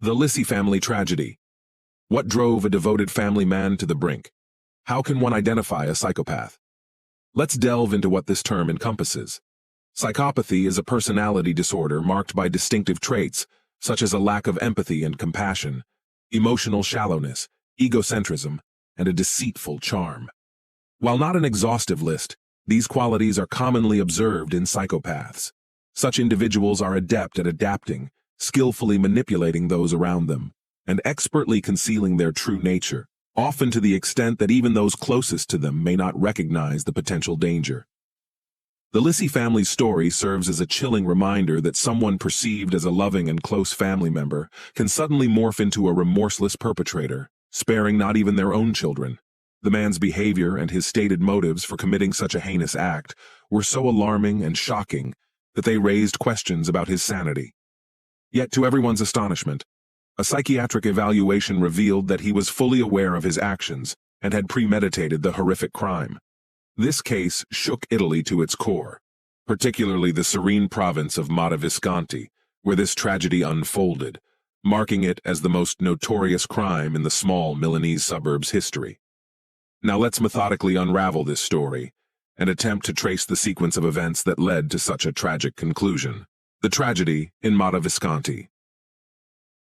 The Lissy family tragedy. What drove a devoted family man to the brink? How can one identify a psychopath? Let's delve into what this term encompasses. Psychopathy is a personality disorder marked by distinctive traits, such as a lack of empathy and compassion, emotional shallowness, egocentrism, and a deceitful charm. While not an exhaustive list, these qualities are commonly observed in psychopaths. Such individuals are adept at adapting, skillfully manipulating those around them, and expertly concealing their true nature, often to the extent that even those closest to them may not recognize the potential danger. The Lissy family's story serves as a chilling reminder that someone perceived as a loving and close family member can suddenly morph into a remorseless perpetrator, sparing not even their own children. The man's behavior and his stated motives for committing such a heinous act were so alarming and shocking that they raised questions about his sanity. Yet, to everyone's astonishment, a psychiatric evaluation revealed that he was fully aware of his actions and had premeditated the horrific crime. This case shook Italy to its core, particularly the serene province of Visconti, where this tragedy unfolded, marking it as the most notorious crime in the small Milanese suburb's history. Now let's methodically unravel this story and attempt to trace the sequence of events that led to such a tragic conclusion. The tragedy in Visconti.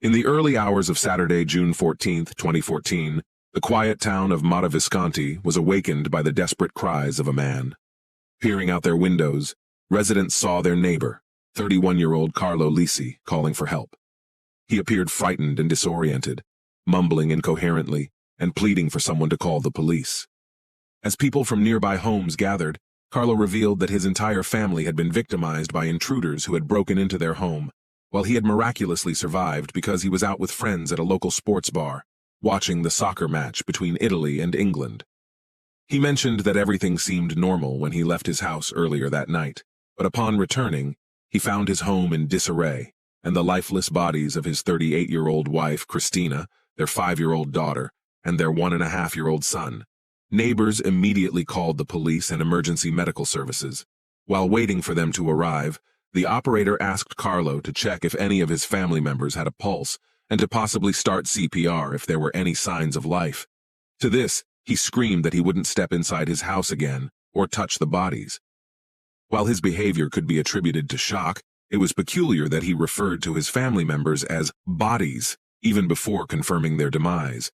In the early hours of Saturday, June 14, 2014, the quiet town of Visconti was awakened by the desperate cries of a man. Peering out their windows, residents saw their neighbor, 31-year-old Carlo Lissy, calling for help. He appeared frightened and disoriented, mumbling incoherently and pleading for someone to call the police. As people from nearby homes gathered, Carlo revealed that his entire family had been victimized by intruders who had broken into their home, while he had miraculously survived because he was out with friends at a local sports bar, watching the soccer match between Italy and England. He mentioned that everything seemed normal when he left his house earlier that night, but upon returning, he found his home in disarray, and the lifeless bodies of his 38-year-old wife, Cristina, their 5-year-old daughter, and their 1.5-year-old son. Neighbors immediately called the police and emergency medical services. While waiting for them to arrive, the operator asked Carlo to check if any of his family members had a pulse and to possibly start CPR if there were any signs of life. To this, he screamed that he wouldn't step inside his house again or touch the bodies. While his behavior could be attributed to shock, it was peculiar that he referred to his family members as bodies, even before confirming their demise.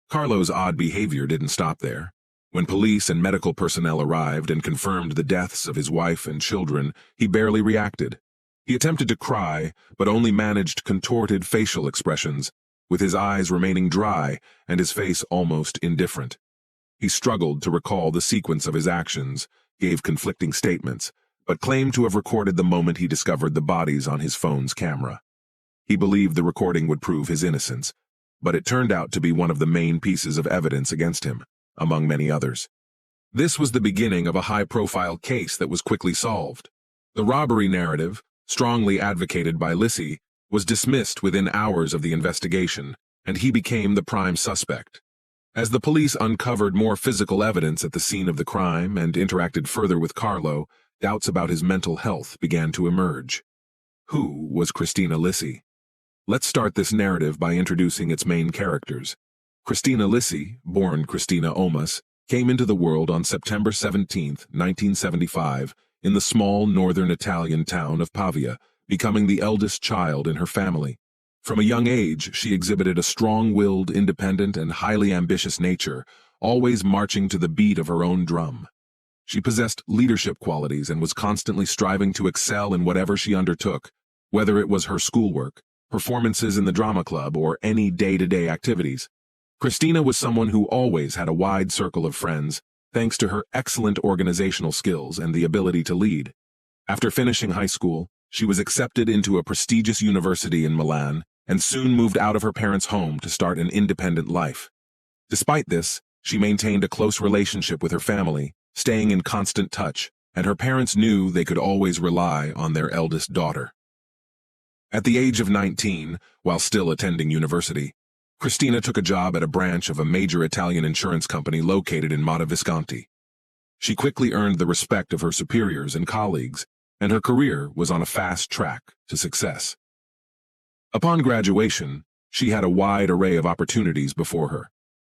Carlo's odd behavior didn't stop there. When police and medical personnel arrived and confirmed the deaths of his wife and children, he barely reacted. He attempted to cry, but only managed contorted facial expressions, with his eyes remaining dry and his face almost indifferent. He struggled to recall the sequence of his actions, gave conflicting statements, but claimed to have recorded the moment he discovered the bodies on his phone's camera. He believed the recording would prove his innocence, but it turned out to be one of the main pieces of evidence against him, among many others. This was the beginning of a high-profile case that was quickly solved. The robbery narrative, strongly advocated by Lissy, was dismissed within hours of the investigation, and he became the prime suspect. As the police uncovered more physical evidence at the scene of the crime and interacted further with Carlo, doubts about his mental health began to emerge. Who was Cristina Lissy? Let's start this narrative by introducing its main characters. Cristina Lissy, born Cristina Omas, came into the world on September 17, 1975, in the small northern Italian town of Pavia, becoming the eldest child in her family. From a young age, she exhibited a strong-willed, independent, and highly ambitious nature, always marching to the beat of her own drum. She possessed leadership qualities and was constantly striving to excel in whatever she undertook, whether it was her schoolwork, performances in the drama club, or any day-to-day activities. Cristina was someone who always had a wide circle of friends, thanks to her excellent organizational skills and the ability to lead. After finishing high school, she was accepted into a prestigious university in Milan and soon moved out of her parents' home to start an independent life. Despite this, she maintained a close relationship with her family, staying in constant touch, and her parents knew they could always rely on their eldest daughter. At the age of 19, while still attending university, Cristina took a job at a branch of a major Italian insurance company located in Visconti. She quickly earned the respect of her superiors and colleagues, and her career was on a fast track to success. Upon graduation, She had a wide array of opportunities before her.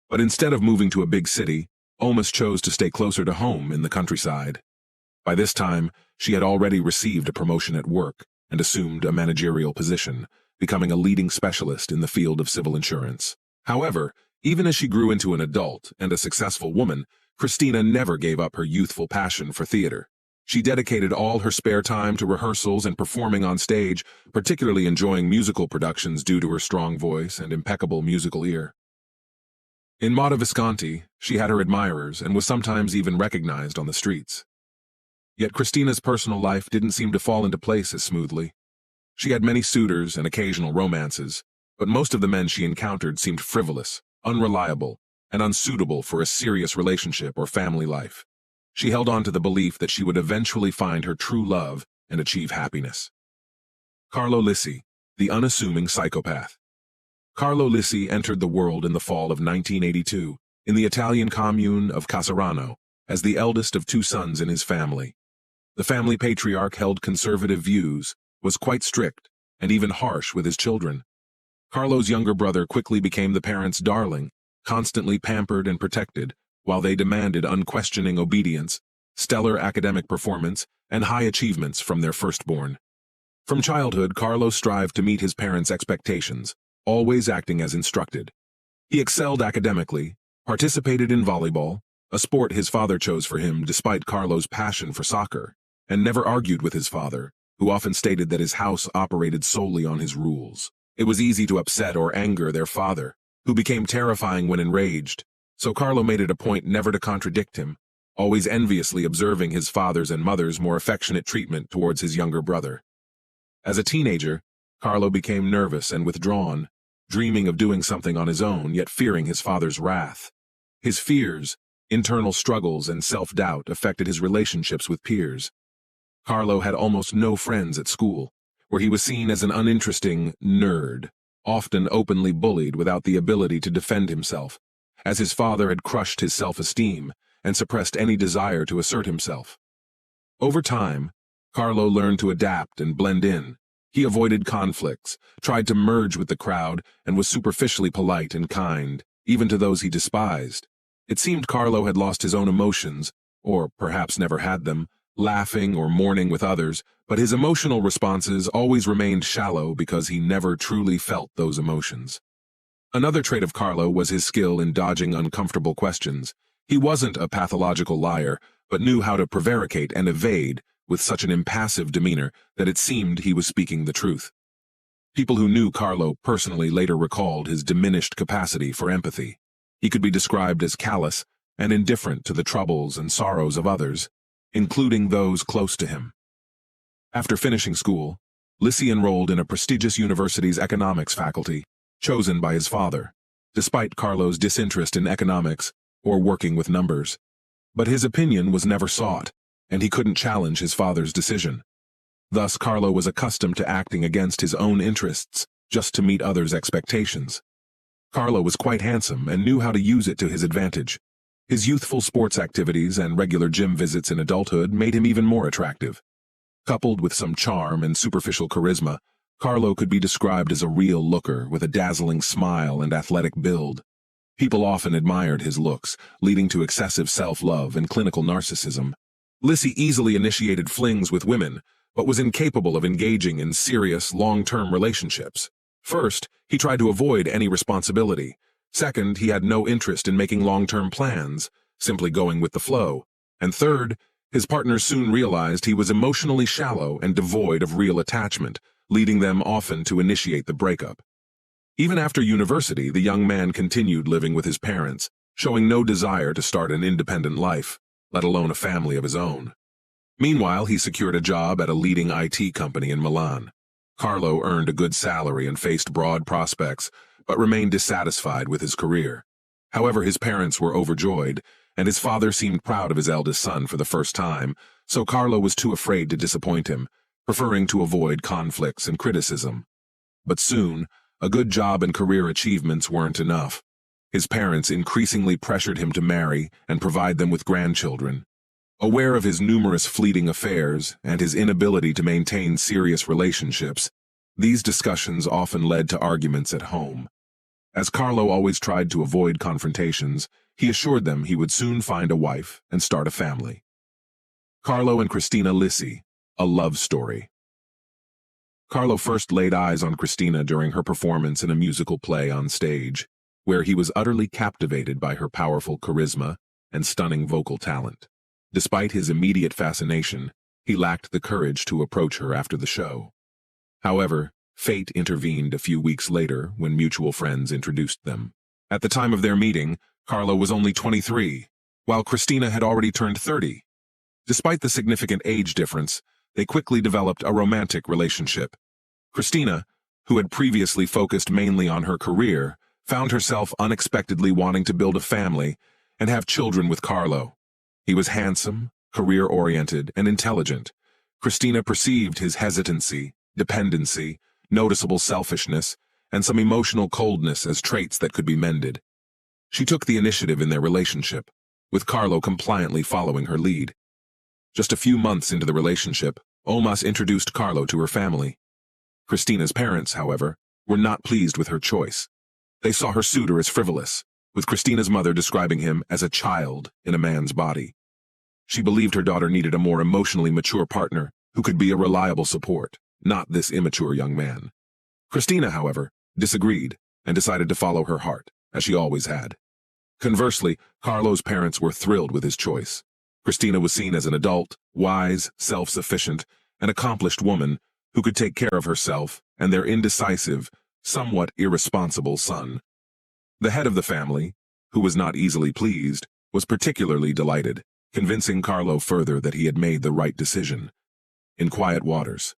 But instead of moving to a big city, Almas chose to stay closer to home in the countryside. By this time, she had already received a promotion at work and assumed a managerial position, becoming a leading specialist in the field of civil insurance. However, even as she grew into an adult and a successful woman, Christina never gave up her youthful passion for theater. She dedicated all her spare time to rehearsals and performing on stage, particularly enjoying musical productions due to her strong voice and impeccable musical ear. In Mata Visconti, she had her admirers and was sometimes even recognized on the streets. Yet Christina's personal life didn't seem to fall into place as smoothly. She had many suitors and occasional romances, but most of the men she encountered seemed frivolous, unreliable, and unsuitable for a serious relationship or family life. She held on to the belief that she would eventually find her true love and achieve happiness. Carlo Lissy, the unassuming psychopath. Carlo Lissy entered the world in the fall of 1982 in the Italian commune of Casarano as the eldest of two sons in his family. The family patriarch held conservative views, was quite strict, and even harsh with his children. Carlo's younger brother quickly became the parents' darling, constantly pampered and protected, while they demanded unquestioning obedience, stellar academic performance, and high achievements from their firstborn. From childhood, Carlo strived to meet his parents' expectations, always acting as instructed. He excelled academically, participated in volleyball, a sport his father chose for him despite Carlo's passion for soccer, and never argued with his father, who often stated that his house operated solely on his rules. It was easy to upset or anger their father, who became terrifying when enraged, so Carlo made it a point never to contradict him, always enviously observing his father's and mother's more affectionate treatment towards his younger brother. As a teenager, Carlo became nervous and withdrawn, dreaming of doing something on his own, yet fearing his father's wrath. His fears, internal struggles, and self-doubt affected his relationships with peers. Carlo had almost no friends at school, where he was seen as an uninteresting nerd, often openly bullied without the ability to defend himself, as his father had crushed his self-esteem and suppressed any desire to assert himself. Over time, Carlo learned to adapt and blend in. He avoided conflicts, tried to merge with the crowd, and was superficially polite and kind, even to those he despised. It seemed Carlo had lost his own emotions, or perhaps never had them, laughing or mourning with others, but his emotional responses always remained shallow because he never truly felt those emotions. Another trait of Carlo was his skill in dodging uncomfortable questions. He wasn't a pathological liar, but knew how to prevaricate and evade with such an impassive demeanor that it seemed he was speaking the truth. People who knew Carlo personally later recalled his diminished capacity for empathy. He could be described as callous and indifferent to the troubles and sorrows of others, including those close to him. After finishing school, Lissy enrolled in a prestigious university's economics faculty, chosen by his father, despite Carlo's disinterest in economics or working with numbers. But his opinion was never sought, and he couldn't challenge his father's decision. Thus, Carlo was accustomed to acting against his own interests just to meet others' expectations. Carlo was quite handsome and knew how to use it to his advantage. His youthful sports activities and regular gym visits in adulthood made him even more attractive. Coupled with some charm and superficial charisma, Carlo could be described as a real looker with a dazzling smile and athletic build. People often admired his looks, leading to excessive self-love and clinical narcissism. Lissy easily initiated flings with women, but was incapable of engaging in serious, long-term relationships. First, he tried to avoid any responsibility. Second, he had no interest in making long-term plans, simply going with the flow. And third, his partners soon realized he was emotionally shallow and devoid of real attachment, leading them often to initiate the breakup. Even after university, the young man continued living with his parents, showing no desire to start an independent life, let alone a family of his own. Meanwhile, he secured a job at a leading IT company in Milan. Carlo earned a good salary and faced broad prospects, but remained dissatisfied with his career. However, his parents were overjoyed, and his father seemed proud of his eldest son for the first time, so Carlo was too afraid to disappoint him, preferring to avoid conflicts and criticism. But soon, a good job and career achievements weren't enough. His parents increasingly pressured him to marry and provide them with grandchildren. Aware of his numerous fleeting affairs and his inability to maintain serious relationships, These discussions often led to arguments at home. As Carlo always tried to avoid confrontations, he assured them he would soon find a wife and start a family. Carlo and Christina Lissy, a love story. Carlo first laid eyes on Christina during her performance in a musical play on stage, where he was utterly captivated by her powerful charisma and stunning vocal talent. Despite his immediate fascination, he lacked the courage to approach her after the show. However, fate intervened a few weeks later when mutual friends introduced them. At the time of their meeting, Carlo was only 23, while Christina had already turned 30. Despite the significant age difference, they quickly developed a romantic relationship. Christina, who had previously focused mainly on her career, found herself unexpectedly wanting to build a family and have children with Carlo. He was handsome, career-oriented, and intelligent. Christina perceived his hesitancy, dependency, noticeable selfishness, and some emotional coldness as traits that could be mended. She took the initiative in their relationship, with Carlo compliantly following her lead. Just a few months into the relationship, Omas introduced Carlo to her family. Christina's parents, however, were not pleased with her choice. They saw her suitor as frivolous, with Christina's mother describing him as a child in a man's body. She believed her daughter needed a more emotionally mature partner who could be a reliable support, not this immature young man. Christina, however, disagreed and decided to follow her heart, as she always had. Conversely, Carlo's parents were thrilled with his choice. Christina was seen as an adult, wise, self-sufficient, and accomplished woman who could take care of herself and their indecisive, somewhat irresponsible son. The head of the family, who was not easily pleased, was particularly delighted, convincing Carlo further that he had made the right decision. In quiet waters.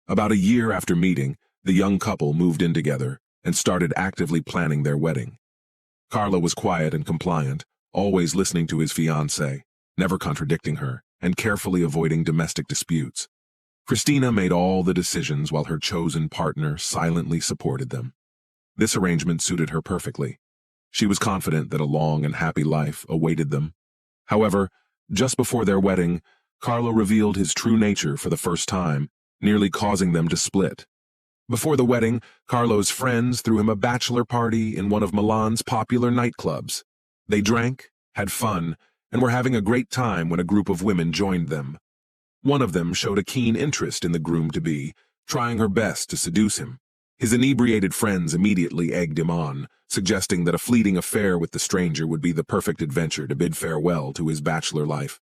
About a year after meeting, the young couple moved in together and started actively planning their wedding. Carlo was quiet and compliant, always listening to his fiancée, never contradicting her, and carefully avoiding domestic disputes. Christina made all the decisions while her chosen partner silently supported them. This arrangement suited her perfectly. She was confident that a long and happy life awaited them. However, just before their wedding, Carlo revealed his true nature for the first time, nearly causing them to split. Before the wedding, Carlo's friends threw him a bachelor party in one of Milan's popular nightclubs. They drank, had fun, and were having a great time when a group of women joined them. One of them showed a keen interest in the groom-to-be, trying her best to seduce him. His inebriated friends immediately egged him on, suggesting that a fleeting affair with the stranger would be the perfect adventure to bid farewell to his bachelor life.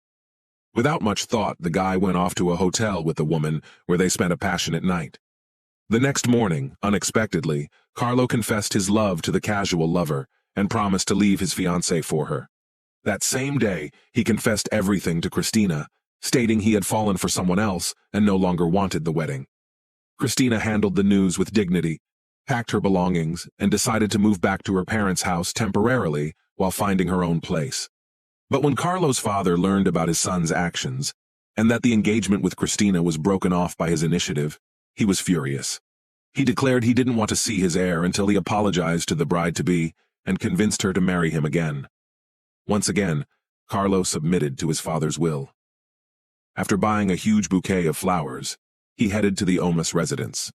Without much thought, the guy went off to a hotel with the woman where they spent a passionate night. The next morning, unexpectedly, Carlo confessed his love to the casual lover and promised to leave his fiancée for her. That same day, he confessed everything to Christina, stating he had fallen for someone else and no longer wanted the wedding. Christina handled the news with dignity, packed her belongings, and decided to move back to her parents' house temporarily while finding her own place. But when Carlo's father learned about his son's actions, and that the engagement with Christina was broken off by his initiative, he was furious. He declared he didn't want to see his heir until he apologized to the bride-to-be and convinced her to marry him again. Once again, Carlo submitted to his father's will. After buying a huge bouquet of flowers, he headed to the Omas residence.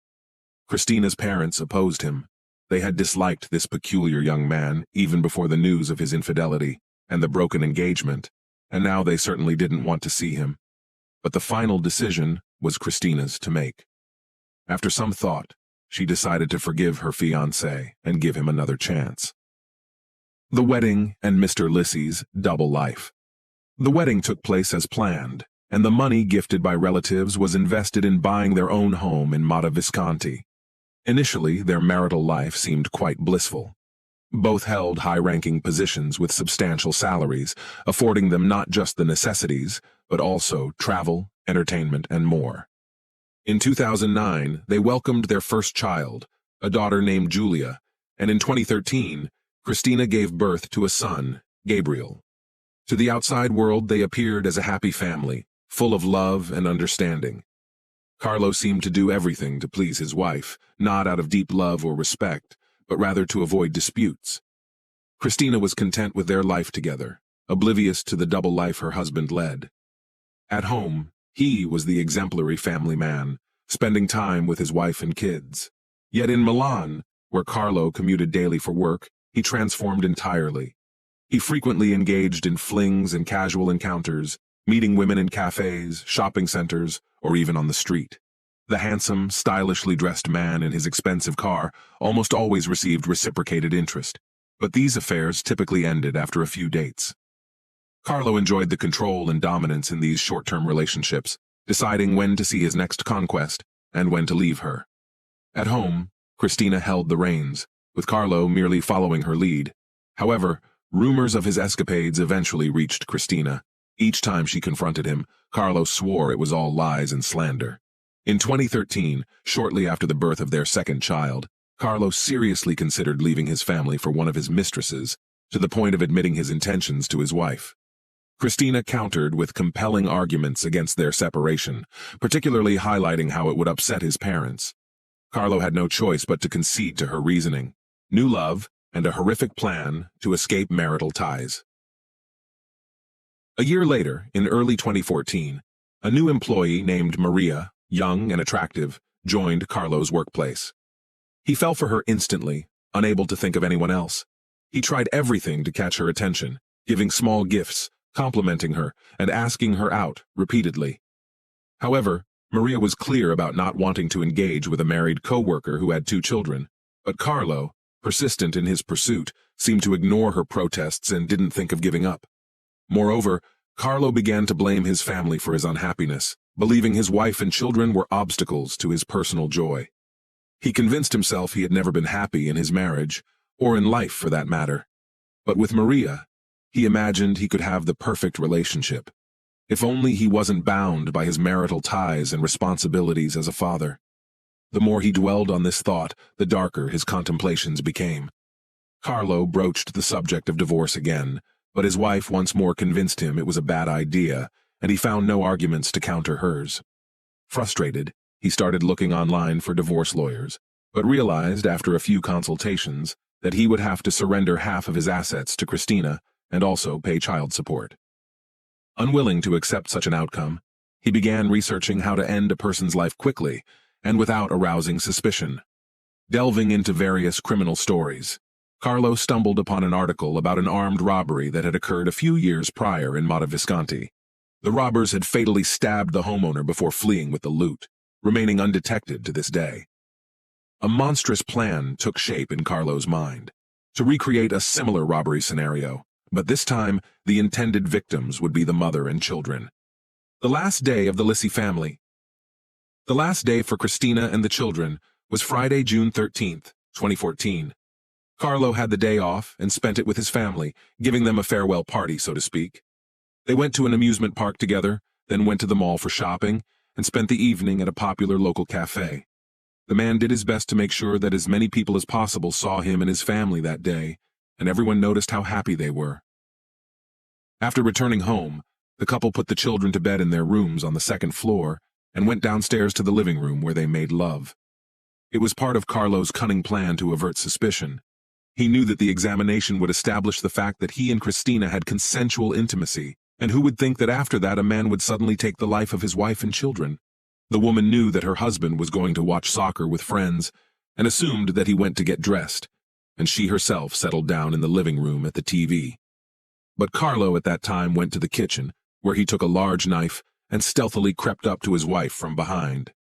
Christina's parents opposed him. They had disliked this peculiar young man even before the news of his infidelity and the broken engagement, and now they certainly didn't want to see him. But the final decision was Christina's to make. After some thought, she decided to forgive her fiancé and give him another chance. The wedding and Mr. Lissy's double life. The wedding took place as planned, and the money gifted by relatives was invested in buying their own home in Mata Visconti. Initially, their marital life seemed quite blissful. Both held high-ranking positions with substantial salaries, affording them not just the necessities, but also travel, entertainment, and more. In 2009, they welcomed their first child, a daughter named Julia, and in 2013, Christina gave birth to a son, Gabriel. To the outside world, they appeared as a happy family, full of love and understanding. Carlo seemed to do everything to please his wife, not out of deep love or respect, but rather to avoid disputes. Christina was content with their life together, oblivious to the double life her husband led. At home, he was the exemplary family man, spending time with his wife and kids. Yet in Milan, where Carlo commuted daily for work, he transformed entirely. He frequently engaged in flings and casual encounters, meeting women in cafes, shopping centers, or even on the street. The handsome, stylishly dressed man in his expensive car almost always received reciprocated interest, but these affairs typically ended after a few dates. Carlo enjoyed the control and dominance in these short-term relationships, deciding when to see his next conquest and when to leave her. At home, Cristina held the reins, with Carlo merely following her lead. However, rumors of his escapades eventually reached Cristina. Each time she confronted him, Carlo swore it was all lies and slander. In 2013, shortly after the birth of their second child, Carlo seriously considered leaving his family for one of his mistresses, to the point of admitting his intentions to his wife. Cristina countered with compelling arguments against their separation, particularly highlighting how it would upset his parents. Carlo had no choice but to concede to her reasoning: new love and a horrific plan to escape marital ties. A year later, in early 2014, a new employee named Maria, young and attractive, joined Carlo's workplace. He fell for her instantly, unable to think of anyone else. He tried everything to catch her attention, giving small gifts, complimenting her, and asking her out repeatedly. However, Maria was clear about not wanting to engage with a married co-worker who had 2 children, but Carlo, persistent in his pursuit, seemed to ignore her protests and didn't think of giving up. Moreover, Carlo began to blame his family for his unhappiness, believing his wife and children were obstacles to his personal joy. He convinced himself he had never been happy in his marriage, or in life for that matter. But with Maria, he imagined he could have the perfect relationship. If only he wasn't bound by his marital ties and responsibilities as a father. The more he dwelled on this thought, the darker his contemplations became. Carlo broached the subject of divorce again, but his wife once more convinced him it was a bad idea, and he found no arguments to counter hers. Frustrated, he started looking online for divorce lawyers, but realized after a few consultations that he would have to surrender half of his assets to Cristina and also pay child support. Unwilling to accept such an outcome, he began researching how to end a person's life quickly and without arousing suspicion. Delving into various criminal stories, Carlo stumbled upon an article about an armed robbery that had occurred a few years prior in Mata Visconti. The robbers had fatally stabbed the homeowner before fleeing with the loot, remaining undetected to this day. A monstrous plan took shape in Carlo's mind, to recreate a similar robbery scenario, but this time the intended victims would be the mother and children. The last day of the Lissy family. The last day for Cristina and the children was Friday, June 13th, 2014. Carlo had the day off and spent it with his family, giving them a farewell party, so to speak. They went to an amusement park together, then went to the mall for shopping, and spent the evening at a popular local cafe. The man did his best to make sure that as many people as possible saw him and his family that day, and everyone noticed how happy they were. After returning home, the couple put the children to bed in their rooms on the second floor and went downstairs to the living room where they made love. It was part of Carlo's cunning plan to avert suspicion. He knew that the examination would establish the fact that he and Cristina had consensual intimacy, and who would think that after that a man would suddenly take the life of his wife and children? The woman knew that her husband was going to watch soccer with friends, and assumed that he went to get dressed, and she herself settled down in the living room at the TV. But Carlo at that time went to the kitchen, where he took a large knife and stealthily crept up to his wife from behind.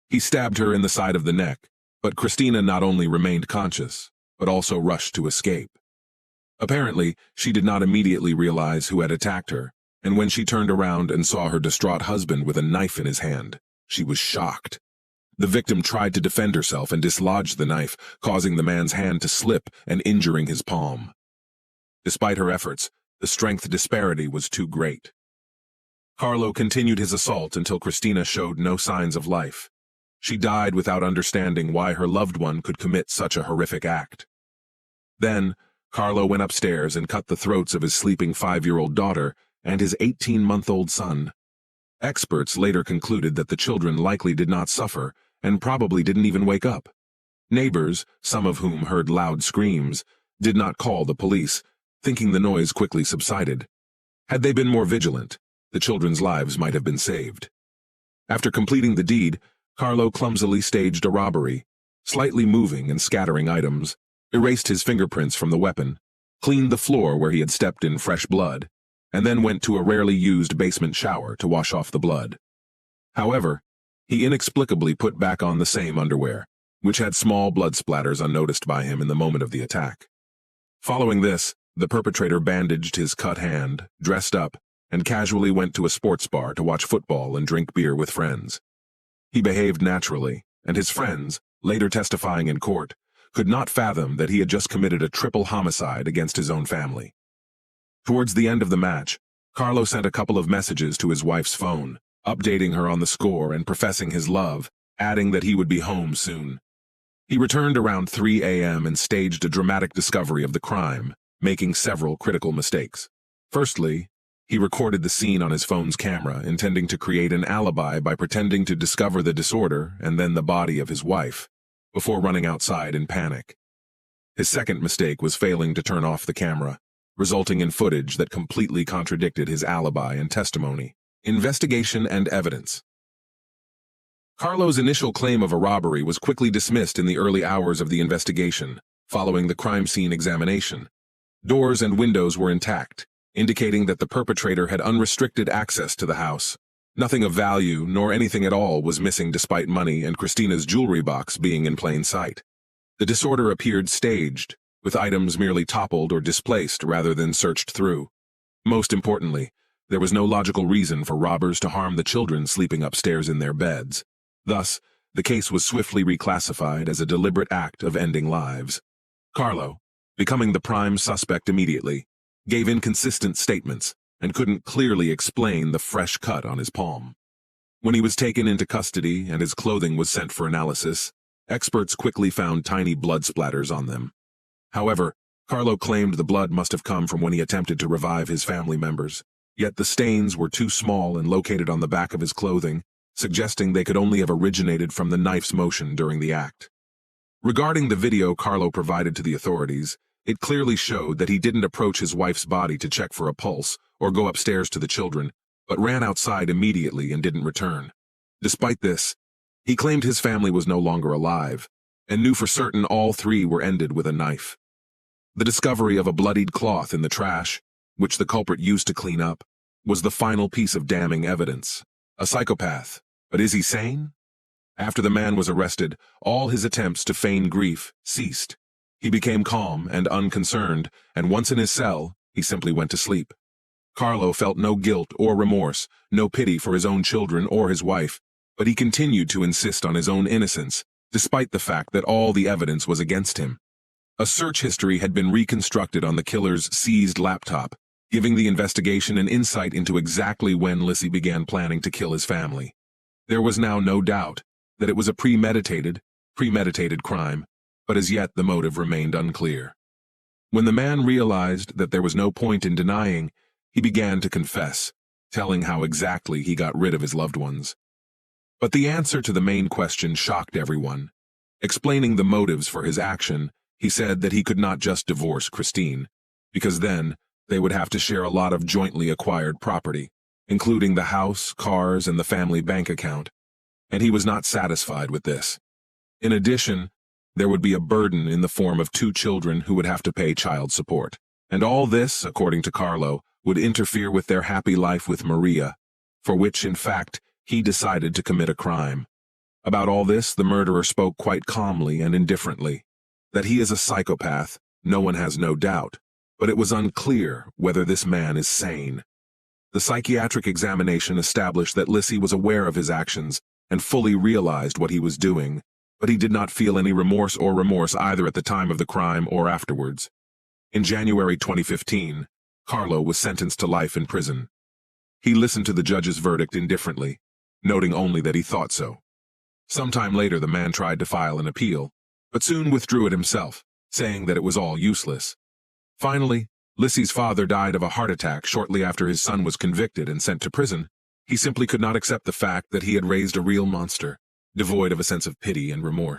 He stabbed her in the side of the neck, but Cristina not only remained conscious, but also rushed to escape. Apparently, she did not immediately realize who had attacked her, and when she turned around and saw her distraught husband with a knife in his hand, she was shocked. The victim tried to defend herself and dislodged the knife, causing the man's hand to slip and injuring his palm. Despite her efforts, the strength disparity was too great. Carlo continued his assault until Cristina showed no signs of life. She died without understanding why her loved one could commit such a horrific act. Then, Carlo went upstairs and cut the throats of his sleeping 5-year-old daughter and his 18-month-old son. Experts later concluded that the children likely did not suffer and probably didn't even wake up. Neighbors, some of whom heard loud screams, did not call the police, thinking the noise quickly subsided. Had they been more vigilant, the children's lives might have been saved. After completing the deed, Carlo clumsily staged a robbery, slightly moving and scattering items, erased his fingerprints from the weapon, cleaned the floor where he had stepped in fresh blood, and then went to a rarely used basement shower to wash off the blood. However, he inexplicably put back on the same underwear, which had small blood splatters unnoticed by him in the moment of the attack. Following this, the perpetrator bandaged his cut hand, dressed up, and casually went to a sports bar to watch football and drink beer with friends. He behaved naturally, and his friends, later testifying in court, could not fathom that he had just committed a triple homicide against his own family. Towards the end of the match, Carlo sent a couple of messages to his wife's phone, updating her on the score and professing his love, adding that he would be home soon. He returned around 3 a.m. and staged a dramatic discovery of the crime, making several critical mistakes. Firstly, he recorded the scene on his phone's camera, intending to create an alibi by pretending to discover the disorder and then the body of his wife, before running outside in panic. His second mistake was failing to turn off the camera, resulting in footage that completely contradicted his alibi and testimony. Investigation and evidence. Carlo's initial claim of a robbery was quickly dismissed in the early hours of the investigation, following the crime scene examination. Doors and windows were intact, indicating that the perpetrator had unrestricted access to the house. Nothing of value, nor anything at all, was missing despite money and Christina's jewelry box being in plain sight. The disorder appeared staged, with items merely toppled or displaced rather than searched through. Most importantly, there was no logical reason for robbers to harm the children sleeping upstairs in their beds. Thus, the case was swiftly reclassified as a deliberate act of ending lives. Carlo, becoming the prime suspect immediately, gave inconsistent statements and couldn't clearly explain the fresh cut on his palm. When he was taken into custody and his clothing was sent for analysis, experts quickly found tiny blood splatters on them. However, Carlo claimed the blood must have come from when he attempted to revive his family members, yet the stains were too small and located on the back of his clothing, suggesting they could only have originated from the knife's motion during the act. Regarding the video Carlo provided to the authorities, it clearly showed that he didn't approach his wife's body to check for a pulse or go upstairs to the children, but ran outside immediately and didn't return. Despite this, he claimed his family was no longer alive, and knew for certain all three were ended with a knife. The discovery of a bloodied cloth in the trash, which the culprit used to clean up, was the final piece of damning evidence. A psychopath, but is he sane? After the man was arrested, all his attempts to feign grief ceased. He became calm and unconcerned, and once in his cell, he simply went to sleep. Carlo felt no guilt or remorse, no pity for his own children or his wife, but he continued to insist on his own innocence, despite the fact that all the evidence was against him. A search history had been reconstructed on the killer's seized laptop, giving the investigation an insight into exactly when Lissy began planning to kill his family. There was now no doubt that it was a premeditated crime, but as yet the motive remained unclear. When the man realized that there was no point in denying, he began to confess, telling how exactly he got rid of his loved ones. But the answer to the main question shocked everyone. Explaining the motives for his action, he said that he could not just divorce Christine, because then they would have to share a lot of jointly acquired property, including the house, cars, and the family bank account, and he was not satisfied with this. In addition, there would be a burden in the form of 2 children who would have to pay child support, and all this, according to Carlo, would interfere with their happy life with Maria, for which, in fact, he decided to commit a crime. About all this, the murderer spoke quite calmly and indifferently. That he is a psychopath, no one has no doubt, but it was unclear whether this man is sane. The psychiatric examination established that Lissy was aware of his actions and fully realized what he was doing, but he did not feel any remorse either at the time of the crime or afterwards. In January 2015, Carlo was sentenced to life in prison. He listened to the judge's verdict indifferently, noting only that he thought so. Sometime later, the man tried to file an appeal, but soon withdrew it himself, saying that it was all useless. Finally, Lissy's father died of a heart attack shortly after his son was convicted and sent to prison. He simply could not accept the fact that he had raised a real monster, devoid of a sense of pity and remorse.